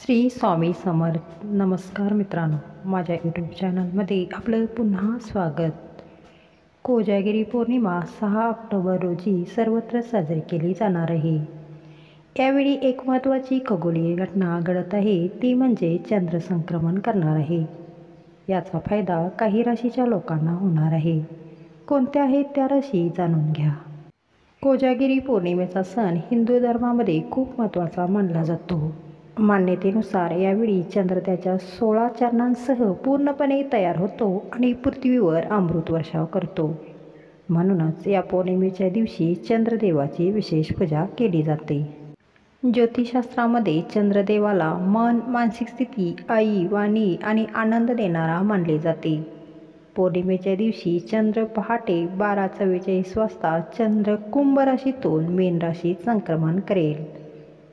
श्री स्वामी समर्थ. नमस्कार मित्रांनो, माझ्या यूट्यूब चॅनलमध्ये आपलं पुन्हा स्वागत. कोजागिरी पौर्णिमा 6 ऑक्टोबर रोजी सर्वत्र साजरी केली जाणार आहे. यावेळी एक महत्त्वाची खगोलीय घटना घडत आहे, ती म्हणजे चंद्र संक्रमण करणार आहे. याचा फायदा काही राशीच्या लोकांना होणार आहे. कोणत्या आहेत त्या राशी जाणून घ्या. कोजागिरी पौर्णिमेचा सण हिंदू धर्मामध्ये खूप महत्त्वाचा मानला जातो. मान्यतेनुसार यावेळी चंद्र त्याच्या 16 चरणांसह पूर्णपणे तयार होतो आणि पृथ्वीवर अमृत वर्षाव करतो. म्हणूनच या पौर्णिमेच्या दिवशी चंद्रदेवाची विशेष पूजा केली जाते. ज्योतिषशास्त्रामध्ये चंद्रदेवाला मन, मानसिक स्थिती, आई, वाणी आणि आनंद देणारा मानले जाते. पौर्णिमेच्या दिवशी चंद्र पहाटे 12:44 वाजता चंद्र कुंभ राशीतून मीन राशीत संक्रमण करेल,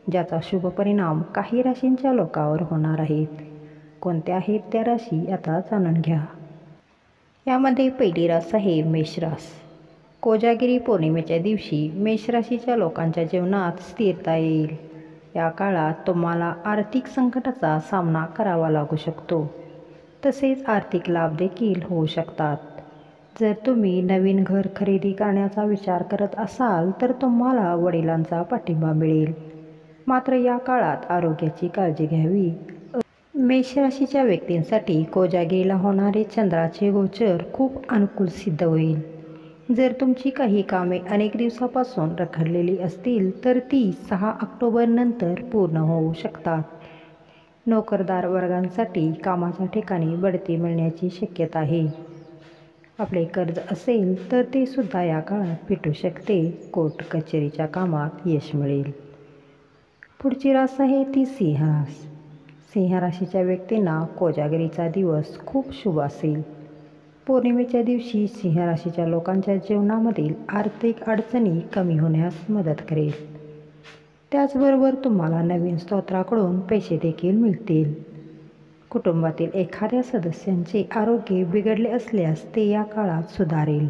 ज्याचा शुभ परिणाम काही राशींच्या लोकांवर होणार आहेत. कोणत्या आहेत त्या राशी आता जाणून घ्या. यामध्ये पहिली रास आहे मेष रास. कोजागिरी पौर्णिमेच्या दिवशी मेष राशीच्या लोकांच्या जीवनात स्थिरता येईल. या काळात तुम्हाला आर्थिक संकटाचा सामना करावा लागू शकतो. तसेच आर्थिक लाभ देखील होऊ शकतात. जर तुम्ही नवीन घर खरेदी करण्याचा विचार करत असाल तर तुम्हाला वडिलांचा पाठिंबा मिळेल. मात्र या काळात आरोग्याची काळजी घ्यावी. मेष राशीच्या व्यक्तींसाठी कोजागिरीला होणारे चंद्राचे गोचर खूप अनुकूल सिद्ध होईल. जर तुमची काही कामे अनेक दिवसापासून रखडलेली असतील तर ती 6 ऑक्टोबर नंतर पूर्ण होऊ शकतात. नोकरदार वर्गांसाठी कामाच्या ठिकाणी बढती मिळण्याची शक्यता आहे. आपले कर्ज असेल तर ते सुद्धा या काळात फिटू शकते. कोर्ट कचेरीच्या कामात यश मिळेल. पुढची रास आहे ती सिंह रास. सिंह राशीच्या व्यक्तींना कोजागिरीचा दिवस खूप शुभ असेल. पौर्णिमेच्या दिवशी सिंह राशीच्या लोकांच्या जीवनामधील आर्थिक अडचणी कमी होण्यास मदत करेल. त्याचबरोबर तुम्हाला नवीन स्रोताकडून पैसे देखील मिळतील. कुटुंबातील एखाद्या सदस्यांचे आरोग्य बिघडले असल्यास ते या काळात सुधारेल.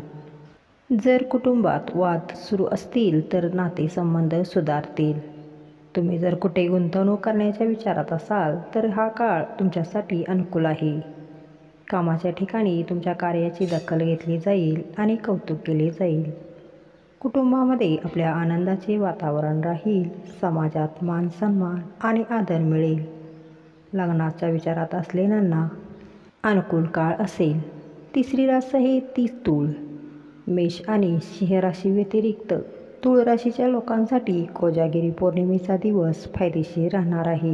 जर कुटुंबात वाद सुरू असतील तर नातेसंबंध सुधारतील. तुम्ही जर कुठे गुंतवणूक करण्याच्या विचारात असाल तर हा काळ तुमच्यासाठी अनुकूल आहे. कामाच्या ठिकाणी तुमच्या कार्याची दखल घेतली जाईल आणि कौतुक केले जाईल. कुटुंबामध्ये आपल्या आनंदाचे वातावरण राहील. समाजात मान सन्मान आणि आदर मिळेल. लग्नाच्या विचारात असलेल्यांना अनुकूल काळ असेल. तिसरी रास आहे ती तूळ. मेष आणि सिंह राशी व्यतिरिक्त तूळ राशीच्या लोकांसाठी कोजागिरी पौर्णिमेचा दिवस फायदेशीर राहणार आहे.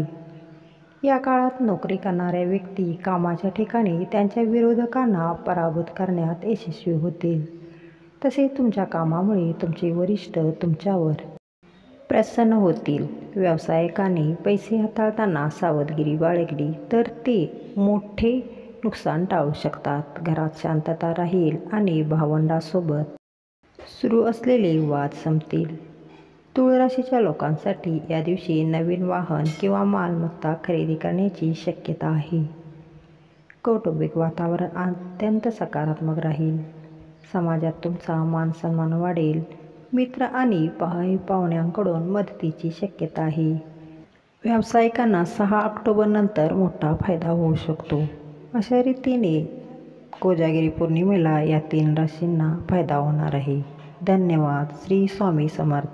या काळात नोकरी करणाऱ्या व्यक्ती कामाच्या ठिकाणी त्यांच्या विरोधकांना पराभूत करण्यात यशस्वी होतील. तसेच तुमच्या कामामुळे तुमचे वरिष्ठ तुमच्यावर प्रसन्न होतील. व्यावसायिकांनी पैसे हाताळताना सावधगिरी बाळगली तर ते मोठे नुकसान टाळू शकतात. घरात शांतता राहील आणि भावंडांसोबत सुरू असलेले वाद संपतील. तूळ राशीच्या लोकांसाठी या दिवशी नवीन वाहन किंवा मालमत्ता खरेदी करण्याची शक्यता आहे. कौटुंबिक वातावरण अत्यंत सकारात्मक राहील. समाजात तुमचा मानसन्मान वाढेल. मित्र आणि पाहुण्यांकडून मदतीची शक्यता आहे. व्यावसायिकांना 6 ऑक्टोबर नंतर मोठा फायदा होऊ शकतो. अशा रीतीने कोजागिरी पौर्णिमेला या 3 राशींना फायदा होणार आहे. धन्यवाद. श्री स्वामी समर्थ.